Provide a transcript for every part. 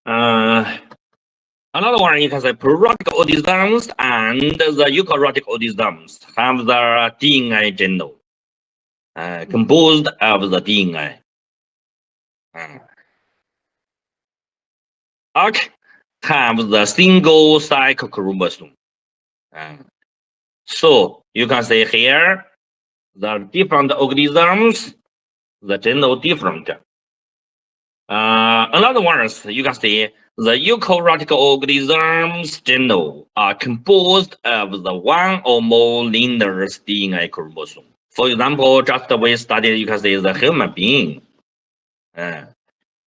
Uh, Another one, you can say prokaryotic organisms and the eukaryotic organisms have the DNA genome composed of the DNA. Arc have the single cycle chromosome. So you can say here the different organisms, the genome different. Another ones you can see the eukaryotic organisms genome are composed of the one or more linear DNA chromosome. For example, just we studied, you can see the human being.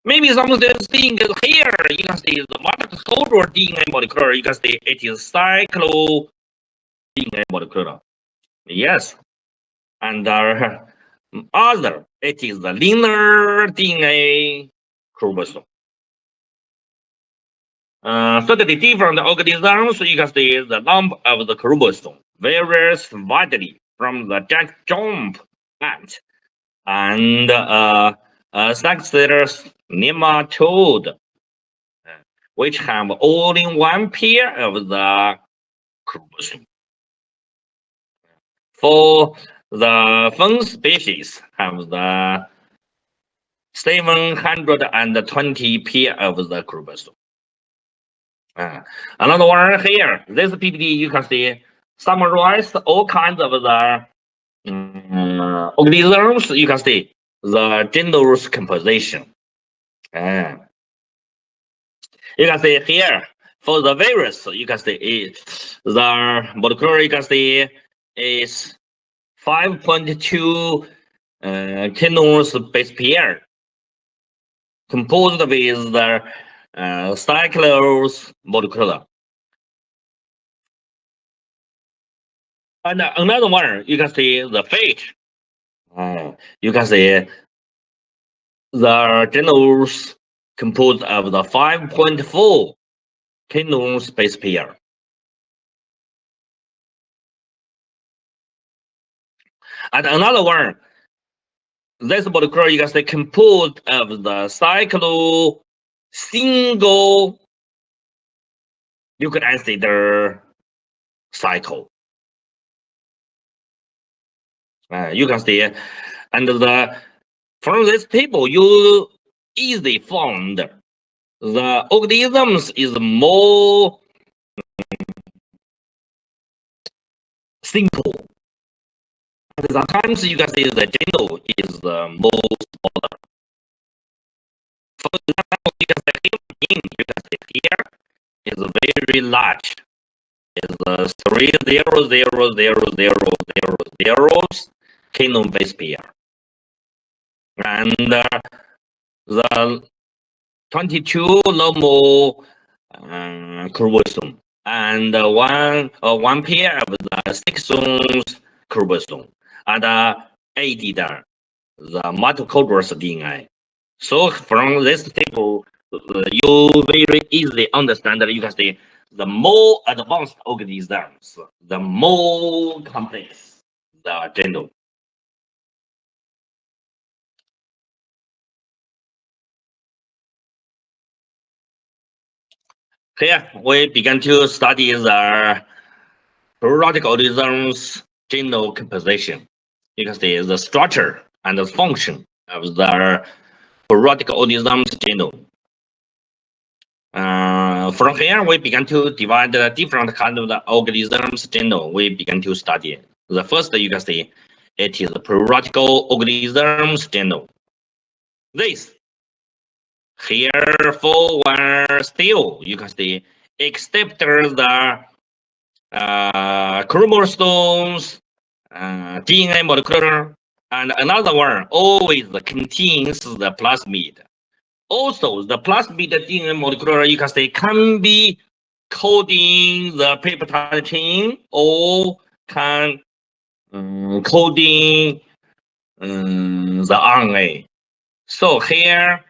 Maybe some of the things here, you can see the mitochondrial DNA molecule, you can see it is cyclo DNA molecule. Yes. And other, it is the linear DNA chromosome. So the different organisms, you can see the number of the chromosome varies widely from the genome plant and successors nematode, which have only one pair of the chromosome. For the fern species, have the 720 pair of the chromosome. Another one here, this PPT you can see summarize all kinds of the organisms. You can see the genome composition. You can see here for the virus, you can see the molecular, you can see is 5.2 kinase base pair composed with the cyclose molecular. And another one, you can see the fate. You can see the genomes composed of the 5.4 kinase base pair. And another one, this molecule you can say composed of the cyclo single nucleic acid cycle. You can see, and from this table you easily found the organisms is more simple. Sometimes you can see the genome is the most smaller. For example, you can say human being, you can see here is very large. Is 3,000,000 genome base pair, and the 22 normal chromosome, and one pair of the 6 chromosome, and added the mitochondrial DNA. So from this table, you very easily understand that you can see the more advanced organisms, the more complex the genome. Here we begin to study the prokaryotic organisms genome composition. You can see the structure and the function of the prokaryotic organisms genome. From here, we begin to divide the different kinds of the organisms genome. We begin to study. The first, you can see, it is the prokaryotic organisms genome. This here for one still, you can see, except the chromosomes, DNA molecular, and another one always contains the plasmid. Also, the plasmid DNA molecular, you can say, can be coding the peptide chain or can coding the RNA. So here,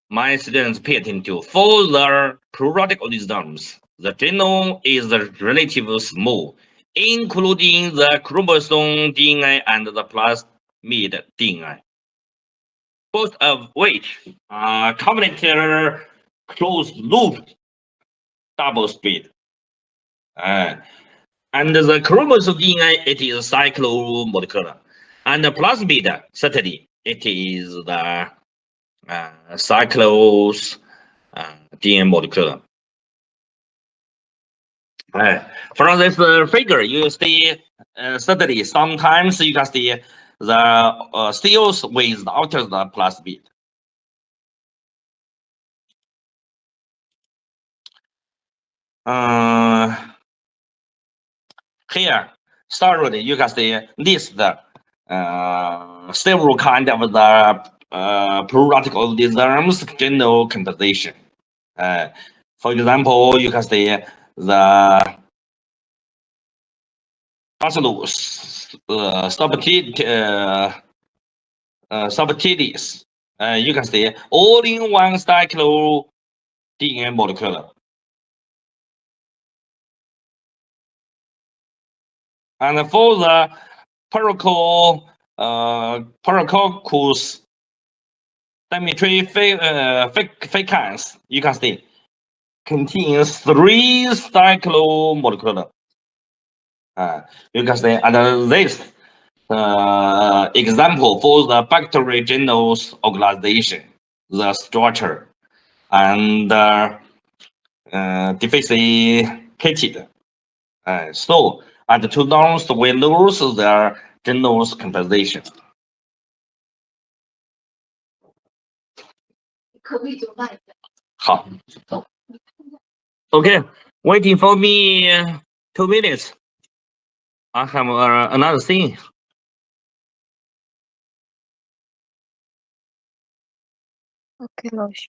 my students pay attention to for the prokaryotic organisms, the genome is relatively small, including the chromosome DNA and the plasmid DNA, both of which are complementary closed loop double speed. And the chromosome DNA, it is cyclomolecular. And the plasmid, certainly, it is the cyclos DNA molecular. From this figure, you see certainly sometimes you can see the steels without the plasmid. Here, started you can see list several kind of the periodic organisms genome composition. For example, you can see the Bacillus subtilis. You can see all in one cyclo DNA molecule. And for the Paracoccus dimetryficans, you can see contains 3 cyclomolecules. You can see, and this example for the bacterial genome organization, the structure, and differentiated. So at 2 downs, we lose the genome composition. Okay, waiting for me 2 minutes. I have another thing. OK，老师。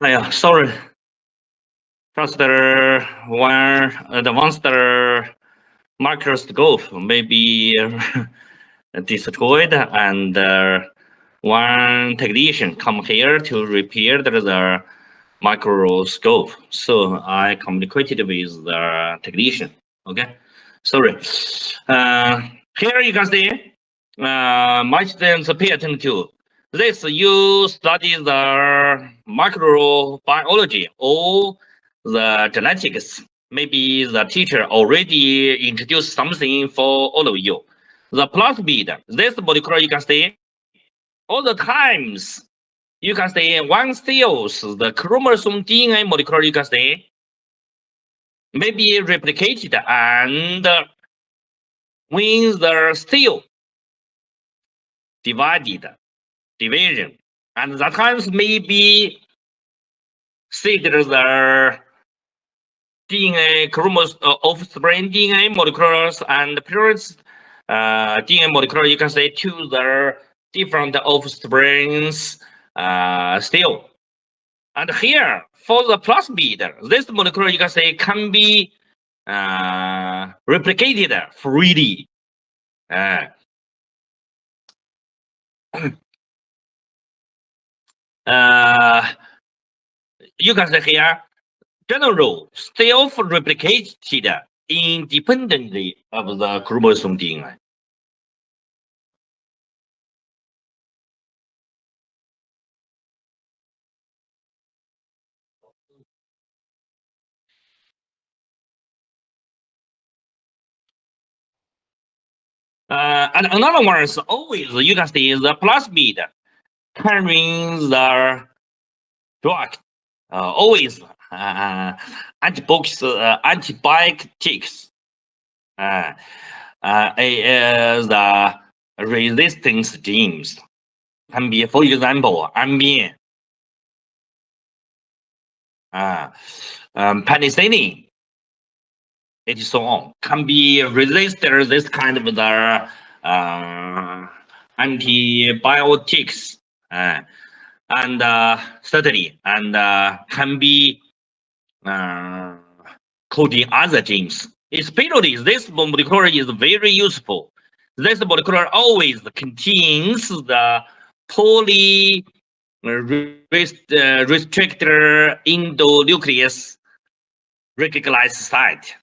Yeah, sorry. Just one advanced microscope maybe destroyed, and one technician come here to repair the microscope. So I communicated with the technician. Okay, sorry. Uh, Here you can see my students pay attention to this. You study the microbiology or the genetics. Maybe the teacher already introduced something for all of you. The plasmid, this molecule you can see all the times. You can see one steals the chromosome DNA molecule. You can see maybe replicated, and when the still division, and that times maybe see the DNA chromosome offspring DNA molecules and parents DNA molecule. You can say to the different offsprings still. And here for the plasmid, this molecule you can say can be replicated freely. You can say here, general self-replicated independently of the chromosome DNA. And another one is always you can see the plasmid carrying the drug, always antibiotics. The resistance genes can be, for example, ambien, penicillin, and so on, can be resisted this kind of the antibiotics, and certainly, and can be coding other genes. Especially this molecule is very useful. This molecule always contains the poly restrictor endonuclease recognized site.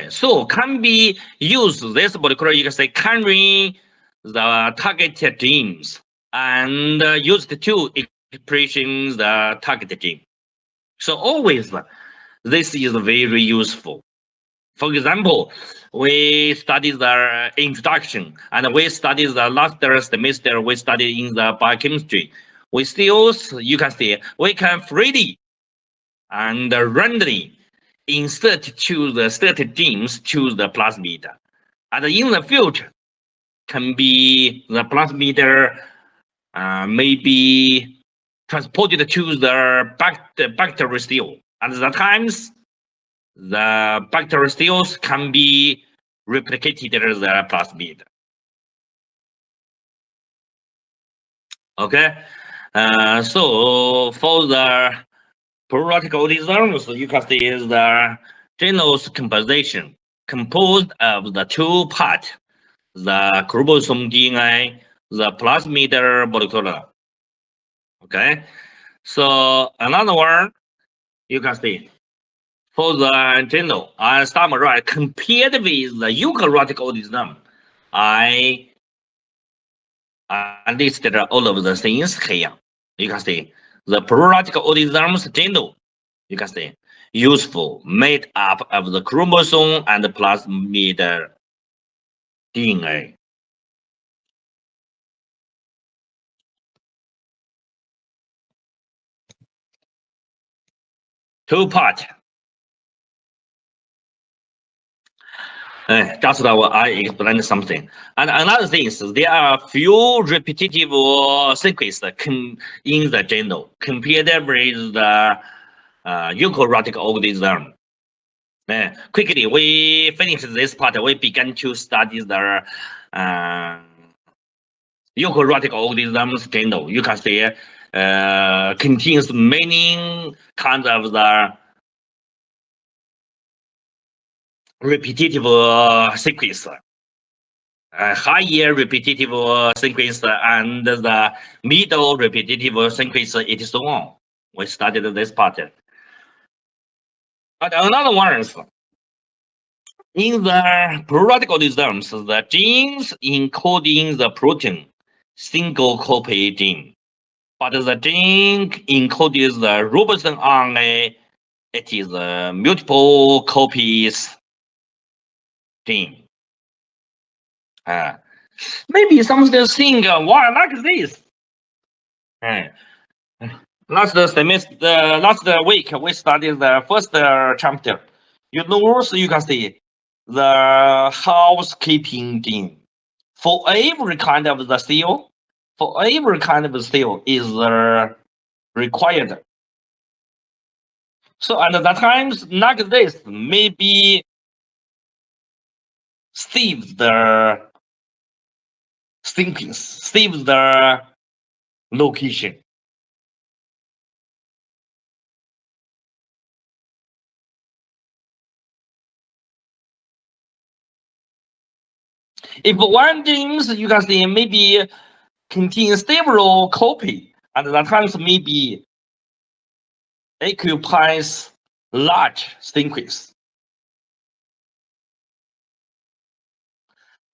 So can be used this molecule, you can say, carrying the target genes and used to expression the target gene. So always this is very useful. For example, we study the introduction, and we study the last semester, we study in the biochemistry. We still, you can see, we can freely and randomly insert to the certain genes to the plasmid. And in the future, can be the plasmid maybe transported to the bacteria still. At the times, the bacteria stills can be replicated as the plasmid. Okay, so for the proteolytic organisms, you can see is the genome composition composed of the two parts, the chromosome DNA, the plasmid molecule. Okay, so another one you can see for the genome, I summarize compared with the eukaryotic organism. I listed all of the things here. You can see the proteolytic organisms genome. You can see useful, made up of the chromosome and the plasmid DNA. Two part. Just I explained something. And another thing is there are few repetitive sequences in the genome compared with the eukaryotic organism. Quickly, we finish this part. We began to study the eukaryotic organisms genome. You can see contains many kinds of the repetitive sequence, higher repetitive sequence, and the middle repetitive sequence, it is so on. We studied this part. But another one is in the periodic organisms, the genes encoding the protein single copy gene, but the gene encodes the Robertson RNA, it is multiple copies gene. Maybe something think why like this? Last semester, last week we studied the first chapter. You know, so you can see the housekeeping gene for every kind of the cell. For every kind of cell is required. So at that times like this, maybe save the sequence, save the location. If one genes you can see maybe contain several copy, and at times maybe occupies large sequence.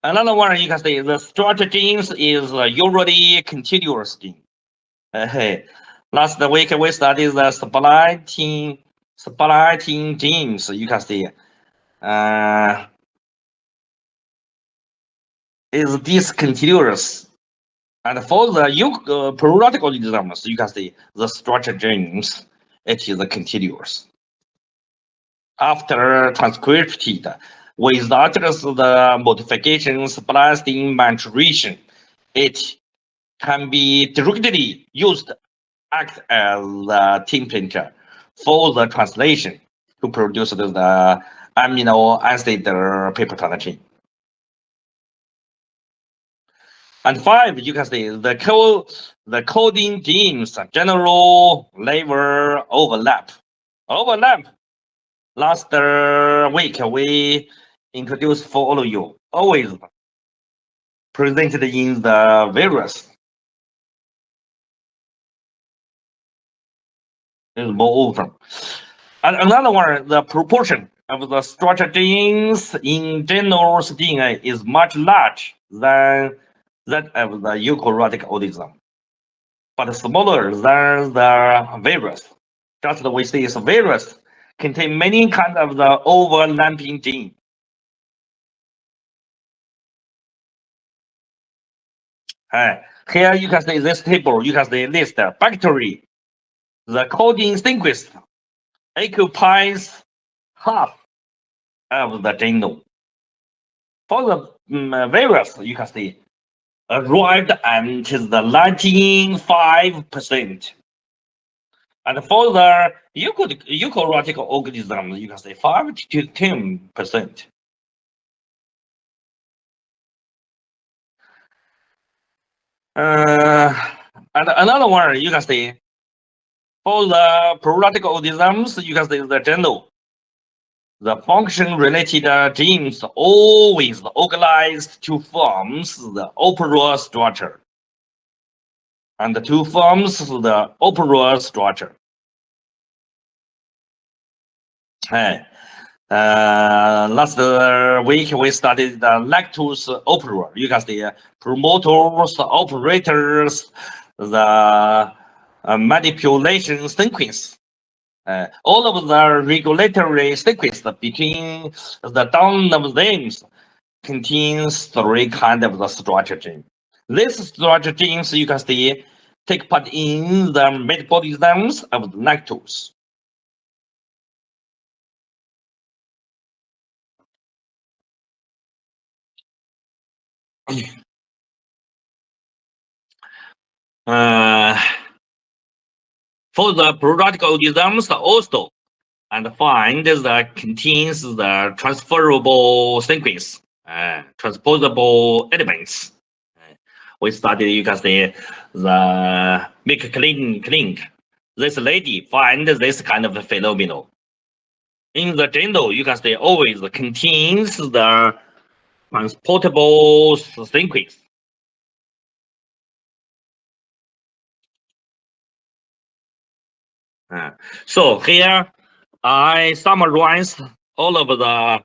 Another one you can say the structure genes is usually continuous gene. Hey, last week we studied the splitting genes. You can see is discontinuous. And for the periodic organisms, you can see the structure genes, it is continuous. After transcripted, without the modifications, splicing, maturation, it can be directly used act as the temperature for the translation to produce the amino acid peptide chain. And 5, you can see the coding genes general level overlap. Last week we introduced for all of you, always presented in the various. Is moreover. And another one, the proportion of the structure genes in Genome's DNA is much larger than that of the eukaryotic organism, but smaller than the virus. Just we see is virus contain many kinds of the overlapping gene. Here you can see this table, you can see list bacteria. The coding sequence occupies half of the genome. For the virus, you can see arrived at the 95%. And for the eukaryotic organisms, you can say 5 to 10%. And another one, you can see for the periodic organisms, you can see the genome. The function-related genes always organized to form the overall structure, and to form the overall structure. Last week we studied the lactose opera. You can see promoters, operators, the manipulation sequence. All of the regulatory sequence between the down of them contains 3 kinds of the structure gene. These structure genes you can see take part in the metabolisms of the lactose. For the periodic organisms also, and find that contains the transferable sequence, transposable elements. we studied, you can say, the make clinic. This lady find this kind of phenomenon. In the genome, you can say always contains the transportable sequence. So here I summarize all of the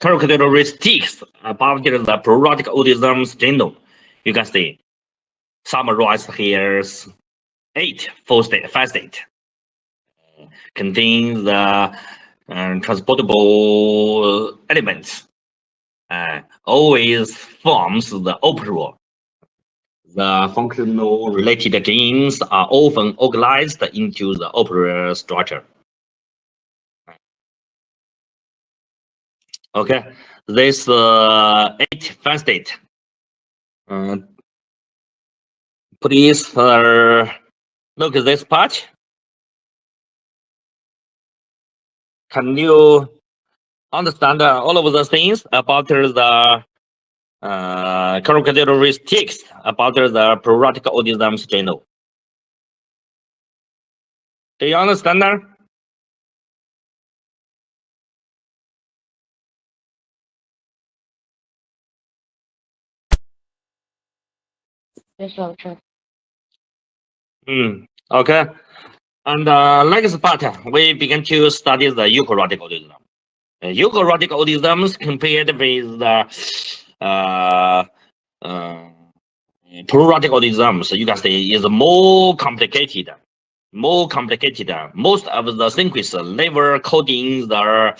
characteristics about the periodic organisms genome. You can see summarized here's 8 facet contains the transportable elements. Always forms the opera. The functional related genes are often organized into the opera structure. Okay, this 8 facet. Please look at this part. Can you understand all of the things about the characteristics about the periodic organisms genome? Do you understand that? Yes, Doctor. Okay. And next part, we begin to study the eukaryotic organism. Eukaryotic organisms compared with the periodic organisms, you can say, is more complicated. Most of the sequence never coding the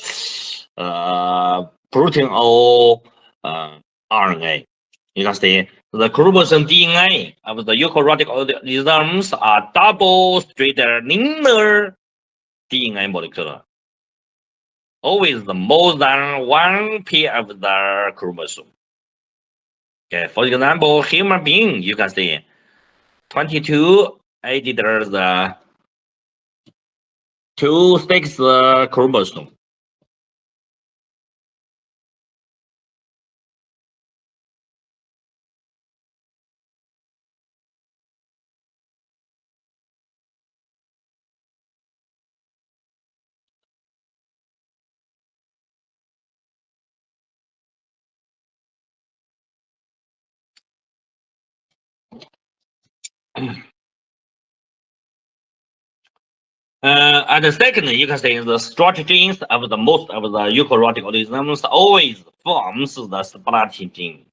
protein or RNA. You can see the chromosome DNA of the eukaryotic organisms are double-stranded linear DNA molecule. Always more than one pair of the chromosome. Okay, for example, human being, you can see 22 added the 26 chromosome. And the second, you can say the structure genes of the most of the eukaryotic organisms always forms the splicing gene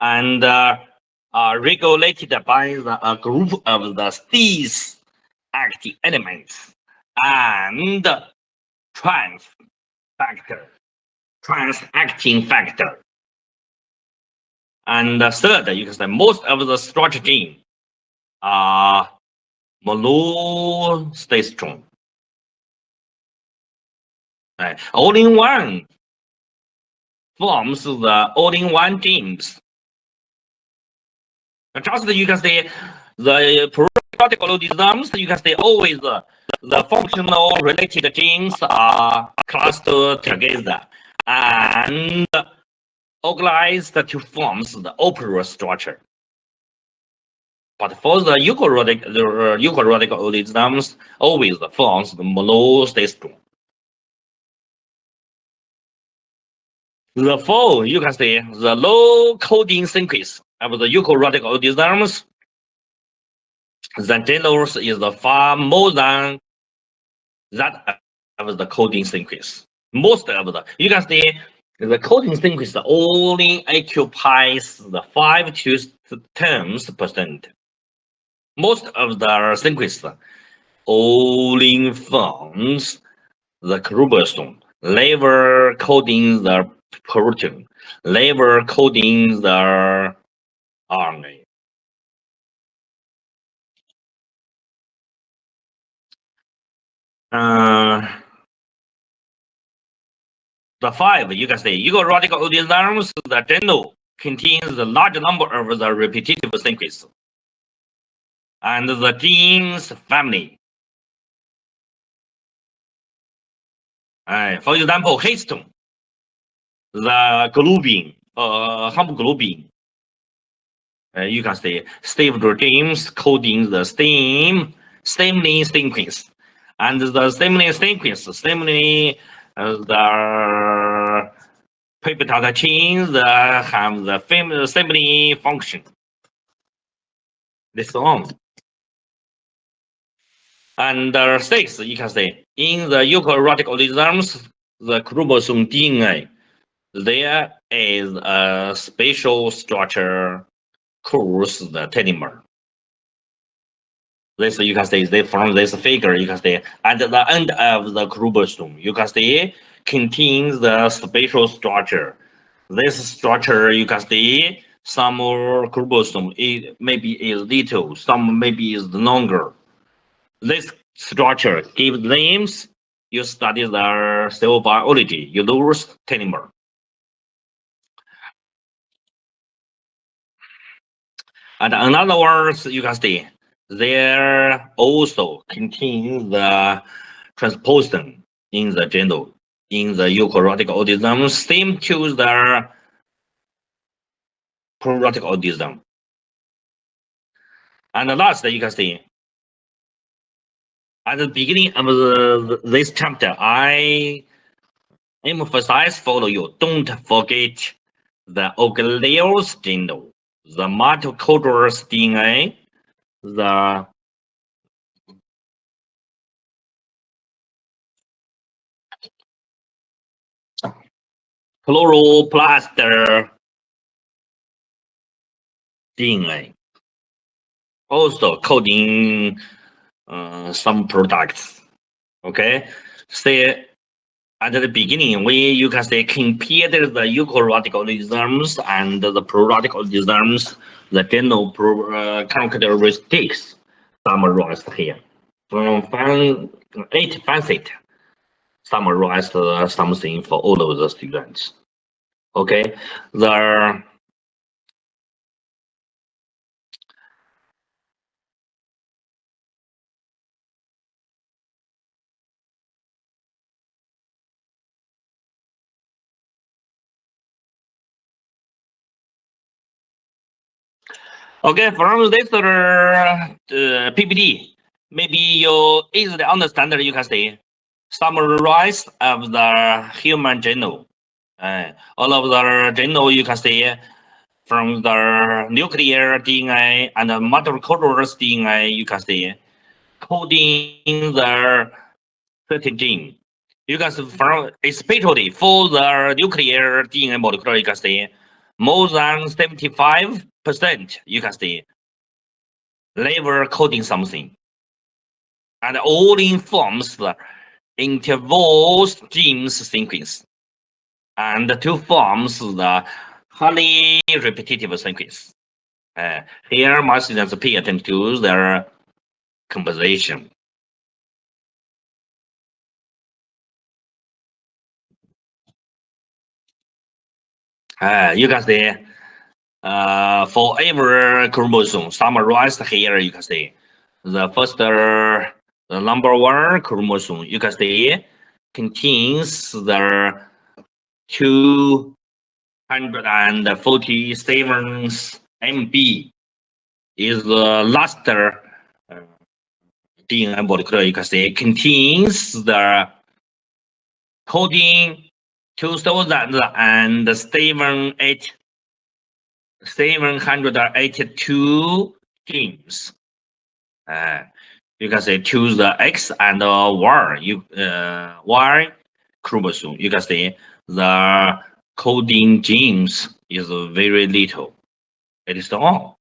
and are regulated by a group of the cis active elements and transacting factor. And third, you can say most of the structure gene are monostestrone. All-in-one forms the all-in-one genes. Just you can say the periodic organisms, you can say always the functional related genes are clustered together and organized to form the opera structure. But for the eukaryotic organisms, always forms the monostestrone. The four, you can say the low coding sequence of the eukaryotic organisms, the genome is far more than that of the coding sequence. Most of the, you can see the coding sequence only occupies the 5 to 10%. Most of the sequence only forms the chromosome, never coding the protein, never coding the RNA. The 5, you can say, eukaryotic organisms, the genome contains a large number of the repetitive sequences and the genes family. For example, histone, the globin, hemoglobin. You can see stable genes coding the stemline sequence, and the stemline sequence, the peptide chains have the family function. This on. And 6, you can see in the eukaryotic organisms, the chromosome DNA, there is a spatial structure called the telomer. This you can see from this figure, you can see at the end of the chromosome, you can see contains the spatial structure. This structure you can see some chromosome maybe is little, some maybe is longer. This structure gives names. You study the cell biology, you lose telomer. And in other words, you can see there also contains the transposon in the genome in the eukaryotic organism, same to the prokaryotic organism. And last, you can see at the beginning of this chapter, I emphasize for you, don't forget the allele genome, the mitochondrial DNA, the chloroplast DNA, also coding some products. Okay, say at the beginning, you can say compare the eukaryotic organisms and the prokaryotic organisms, the general characteristics summarized here. From 8 facets summarized something for all of the students. Okay, the okay, from this PPT, maybe you easily understand that you can see summarize of the human genome. All of the genome you can see from the nuclear DNA and the mitochondrial DNA, you can see coding the certain gene. You can see from especially for the nuclear DNA molecule, you can see more than 75%. You can see level coding something, and all informs the intervals genes sequence, and to forms the highly repetitive sequence. Here, my students pay attention to their composition. You can see for every chromosome summarized here, you can see the first, the number 1 chromosome, you can see contains the 247 MB is the last DNA molecule, you can see contains the coding 782 genes. You can say choose the X and Y. Y chromosome. You can see the coding genes is very little. It is all.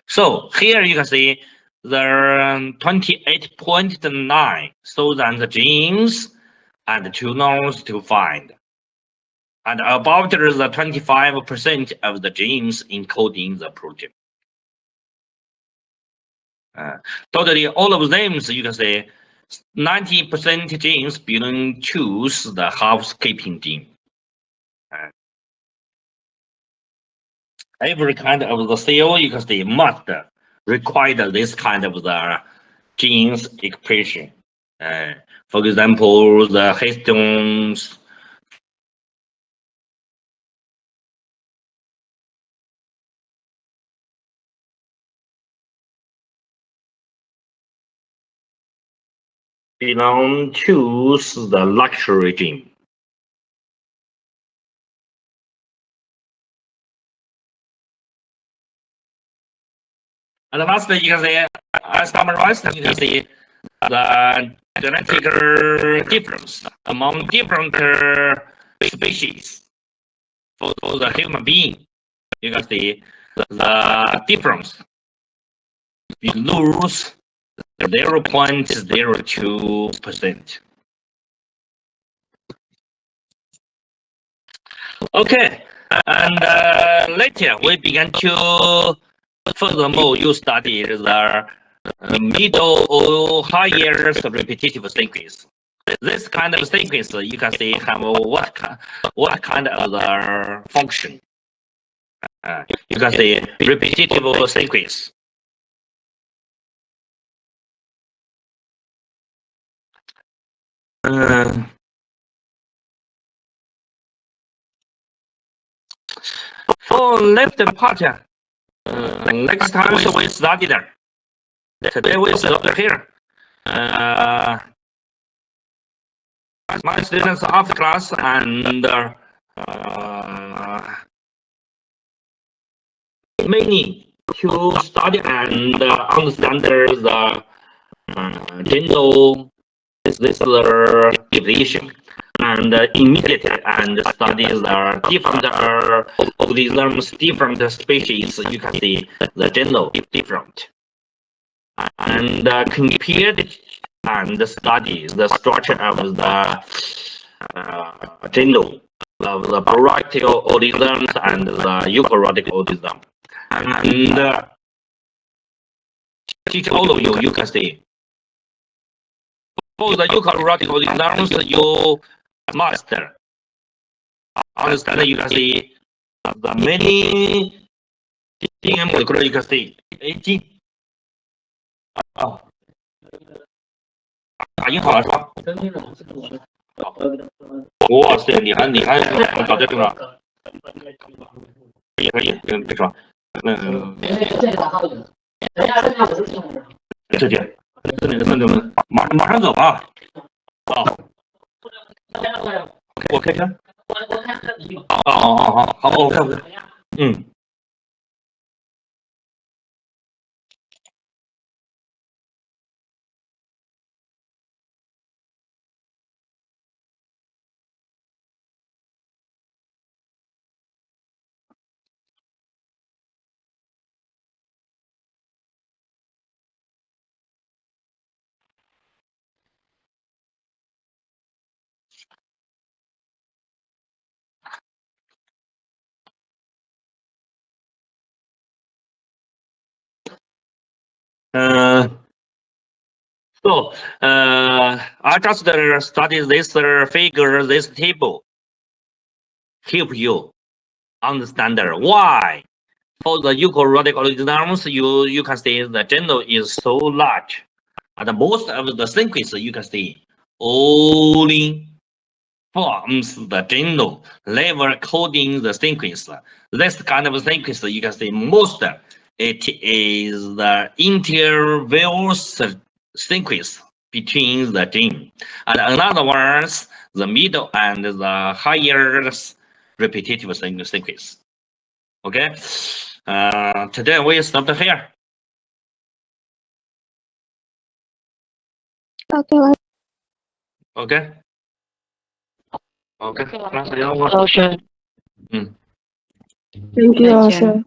So here you can see the 28.9. So then the genes and 2 norms to find. And about the 25% of the genes encoding the protein. Totally, all of them, so you can say 90% genes belong to the housekeeping gene. Every kind of the cell, you can say, must require this kind of the genes expression. For example, the histones belong to the luxury gene. And lastly, you can see, as summarized, you can see the genetic difference among different species for the human being. You can see the difference. We lose 0.02%. Okay, and later we began to furthermore you study the middle or higher repetitive sequence. This kind of sequence you can see have what kind of the function. You can see repetitive sequence. For left part, next time we study there. Today we stop here. My students after class and many to study and understand the genome this division and immediately and study the different organisms, different species. You can see the genome different and compared and study the structure of the genome of the prokaryotic organisms and the eukaryotic organism. And teach all of you, you can see. For the eukaryotic organisms, you must understand, you can see the many DNA molecular, you can see 18. 打印好了是吧？哇塞，你还搞这个了？也可以，别说，这姐，马上走吧。我开车。好 ，OK，So, I just study this figure, this table, help you understand why for the eukaryotic organisms you can see the genome is so large, and most of the sequence you can see only forms the genome level coding the sequence. This kind of sequence you can see most it is the intervals sequence between the gene, and another one's the middle and the higher repetitive sequence. Okay, today we stop here. Okay. Okay. Okay. Thank you, 老师。